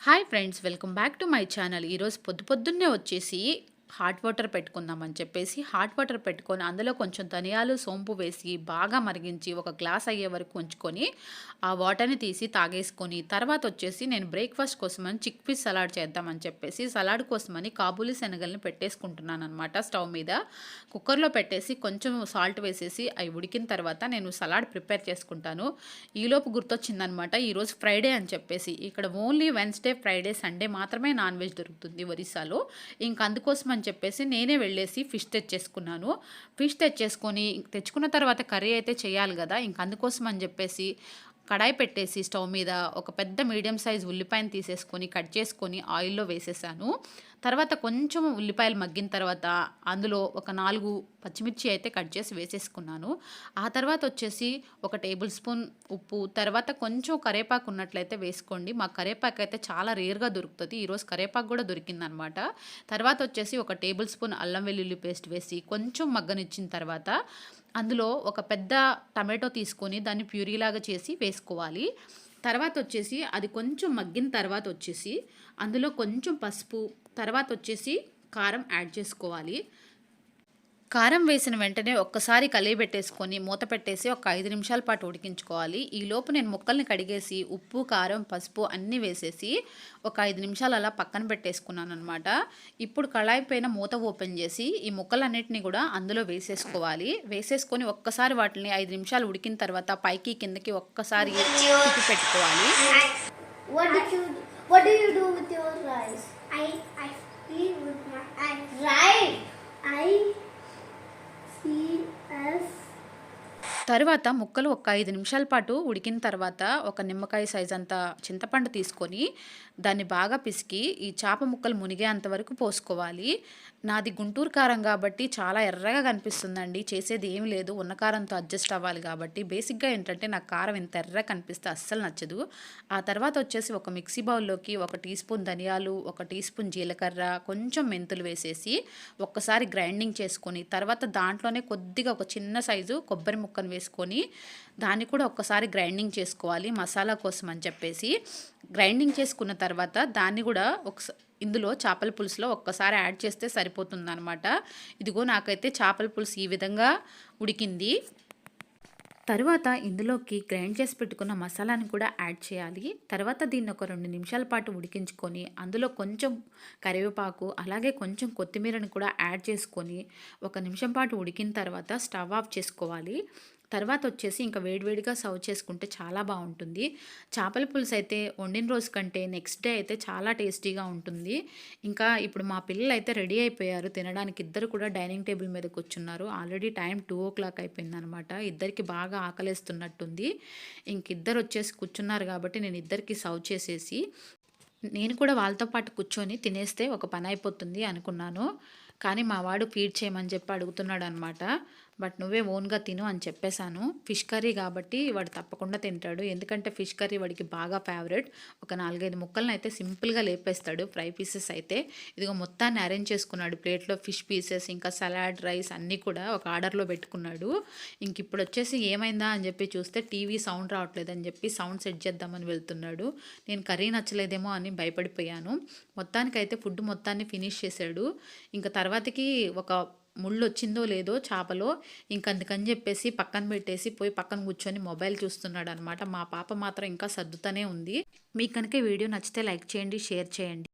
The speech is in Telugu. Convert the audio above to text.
Hi friends, welcome back to my channel. ఈరోజు పొద్దున్నే వచ్చేసి హాట్ వాటర్ పెట్టుకుందామని చెప్పేసి హాట్ వాటర్ పెట్టుకొని అందులో కొంచెం ధనియాలు సోంపు వేసి బాగా మరిగించి ఒక గ్లాస్ అయ్యే వరకు ఉంచుకొని ఆ వాటర్ని తీసి తాగేసుకొని తర్వాత వచ్చేసి నేను బ్రేక్ఫాస్ట్ కోసమని చిక్ పీస్ సలాడ్ చేద్దామని చెప్పేసి సలాడ్ కోసమని కాబూలి శనగల్ని పెట్టేసుకుంటున్నాను అనమాట. స్టవ్ మీద కుక్కర్లో పెట్టేసి కొంచెం సాల్ట్ వేసేసి అవి ఉడికిన తర్వాత నేను సలాడ్ ప్రిపేర్ చేసుకుంటాను. ఈలోపు గుర్తొచ్చిందనమాట, ఈరోజు ఫ్రైడే అని చెప్పేసి. ఇక్కడ ఓన్లీ వెన్స్డే, ఫ్రైడే, సండే మాత్రమే నాన్ వెజ్ దొరుకుతుంది ఒరిస్సాలో. ఇంక అందుకోసం అని చెప్పేసి నేనే వెళ్ళేసి ఫిష్ తెచ్చేసుకున్నాను. ఫిష్ తెచ్చుకున్న తర్వాత కర్రీ అయితే చేయాలి కదా. ఇంక అందుకోసం అని చెప్పేసి కడాయి పెట్టేసి స్టవ్ మీద ఒక పెద్ద మీడియం సైజ్ ఉల్లిపాయను తీసేసుకొని కట్ చేసుకొని ఆయిల్లో వేసేసాను. తర్వాత కొంచెం ఉల్లిపాయలు మగ్గిన తర్వాత అందులో ఒక 4 పచ్చిమిర్చి అయితే కట్ చేసి వేసేసుకున్నాను. ఆ తర్వాత వచ్చేసి ఒక టేబుల్ స్పూన్ ఉప్పు, తర్వాత కొంచెం కరివేపాకు ఉన్నట్లయితే వేసుకోండి. మా కరివేపాకు అయితే చాలా రేర్గా దొరుకుతుంది. ఈరోజు కరివేపాకు కూడా దొరికిందనమాట. తర్వాత వచ్చేసి ఒక టేబుల్ స్పూన్ అల్లం వెల్లుల్లి పేస్ట్ వేసి కొంచెం మగ్గనిచ్చిన తర్వాత అందులో ఒక పెద్ద టమాటో తీసుకొని దాన్ని ప్యూరీలాగా చేసి వేసుకోవాలి. తర్వాత వచ్చేసి అది కొంచెం మగ్గిన తర్వాత వచ్చేసి అందులో కొంచెం పసుపు, తర్వాత వచ్చేసి కారం యాడ్ చేసుకోవాలి. కారం వేసిన వెంటనే ఒక్కసారి కలియబెట్టేసుకొని మూత పెట్టేసి ఒక 5 నిమిషాల పాటు ఉడికించుకోవాలి. ఈలోపు నేను ముక్కల్ని కడిగేసి ఉప్పు, కారం, పసుపు అన్నీ వేసేసి ఒక 5 నిమిషాలు అలా పక్కన పెట్టేసుకున్నాను అనమాట. ఇప్పుడు కళాయి పైన మూత ఓపెన్ చేసి ఈ ముక్కలన్నిటిని కూడా అందులో వేసేసుకోవాలి. వేసేసుకొని ఒక్కసారి వాటిని 5 నిమిషాలు ఉడికిన తర్వాత పైకి కిందకి ఒక్కసారి తిప్పి పెట్టుకోవాలి. What do you do with your rice? I feed with my eyes. Right. I see us. తర్వాత ముక్కలు ఒక 5 నిమిషాల పాటు ఉడికిన తర్వాత ఒక నిమ్మకాయ సైజ్ అంత చింతపండు తీసుకొని దాన్ని బాగా పిసికి ఈ చేప ముక్కలు మునిగేంత వరకు పోసుకోవాలి. నాది గుంటూరు కారం కాబట్టి చాలా ఎర్రగా కనిపిస్తుందండి. చేసేది ఏమి లేదు, ఉన్న కారంతో అడ్జస్ట్ అవ్వాలి కాబట్టి. బేసిక్గా ఏంటంటే నాకు కారం ఇంత ఎర్రగా కనిపిస్తే అస్సలు నచ్చదు. ఆ తర్వాత వచ్చేసి ఒక మిక్సీ బౌల్లోకి 1 టీ స్పూన్ ధనియాలు, 1 టీ స్పూన్ జీలకర్ర, కొంచెం మెంతులు వేసేసి ఒక్కసారి గ్రైండింగ్ చేసుకొని తర్వాత దాంట్లోనే కొద్దిగా ఒక చిన్న సైజు కొబ్బరి ముక్కను వేసుకొని దాన్ని కూడా ఒక్కసారి గ్రైండింగ్ చేసుకోవాలి మసాలా కోసం అని చెప్పేసి. గ్రైండింగ్ చేసుకున్న తర్వాత దాన్ని కూడా ఇందులో చేపల పులుసులో ఒక్కసారి యాడ్ చేస్తే సరిపోతుందన్నమాట. ఇదిగో నాకైతే చేపల పులుసు ఈ విధంగా ఉడికింది. తర్వాత ఇందులోకి గ్రైండ్ చేసి పెట్టుకున్న మసాలాని కూడా యాడ్ చేయాలి. తర్వాత దీన్ని ఒక 2 నిమిషాల పాటు ఉడికించుకొని అందులో కొంచెం కరివేపాకు అలాగే కొంచెం కొత్తిమీరని కూడా యాడ్ చేసుకొని 1 నిమిషం పాటు ఉడికిన తర్వాత స్టవ్ ఆఫ్ చేసుకోవాలి. తర్వాత వచ్చేసి ఇంకా వేడివేడిగా సర్వ్ చేసుకుంటే చాలా బాగుంటుంది. చేపల పులుసు అయితే వండిన రోజు కంటే నెక్స్ట్ డే అయితే చాలా టేస్టీగా ఉంటుంది. ఇంకా ఇప్పుడు మా పిల్లలు అయితే రెడీ అయిపోయారు తినడానికి. ఇద్దరు కూడా డైనింగ్ టేబుల్ మీద కూర్చున్నారు. ఆల్రెడీ టైం 2 o'clock అయిపోయిందనమాట. ఇద్దరికి బాగా ఆకలేస్తున్నట్టుంది. ఇంకిద్దరు వచ్చేసి కూర్చున్నారు కాబట్టి నేను ఇద్దరికి సర్వ్ చేసేసి నేను కూడా వాళ్ళతో పాటు కూర్చొని తినేస్తే ఒక పని అయిపోతుంది అనుకున్నాను. కానీ మా వాడు ఫీడ్ చేయమని చెప్పి అడుగుతున్నాడు అనమాట. బట్ నువ్వే ఓన్గా తిను అని చెప్పేశాను. ఫిష్ కర్రీ కాబట్టి వాడు తప్పకుండా తింటాడు. ఎందుకంటే ఫిష్ కర్రీ వాడికి బాగా ఫేవరెట్. ఒక 4-5 ముక్కలను అయితే సింపుల్గా లేపేస్తాడు, ఫ్రై పీసెస్ అయితే. ఇదిగో మొత్తాన్ని అరేంజ్ చేసుకున్నాడు ప్లేట్లో. ఫిష్ పీసెస్ ఇంకా సలాడ్, రైస్ అన్నీ కూడా ఒక ఆర్డర్లో పెట్టుకున్నాడు. ఇంక ఇప్పుడు వచ్చేసి ఏమైందా అని చెప్పి చూస్తే టీవీ సౌండ్ రావట్లేదని చెప్పి సౌండ్ సెట్ చేద్దామని వెళ్తున్నాడు. నేను కర్రీ నచ్చలేదేమో అని భయపడిపోయాను. మొత్తానికైతే ఫుడ్ మొత్తాన్ని ఫినిష్ చేశాడు. ఇంకా తర్వాతకి ఒక ముళ్ళు వచ్చిందో లేదో చేపలో, ఇంకందుకని చెప్పేసి పక్కన పెట్టేసి పోయి పక్కన కూర్చొని మొబైల్ చూస్తున్నాడు అనమాట. మా పాప మాత్రం ఇంకా సర్దుతూనే ఉంది. మీకు కనుక వీడియో నచ్చితే లైక్ చేయండి, షేర్ చేయండి.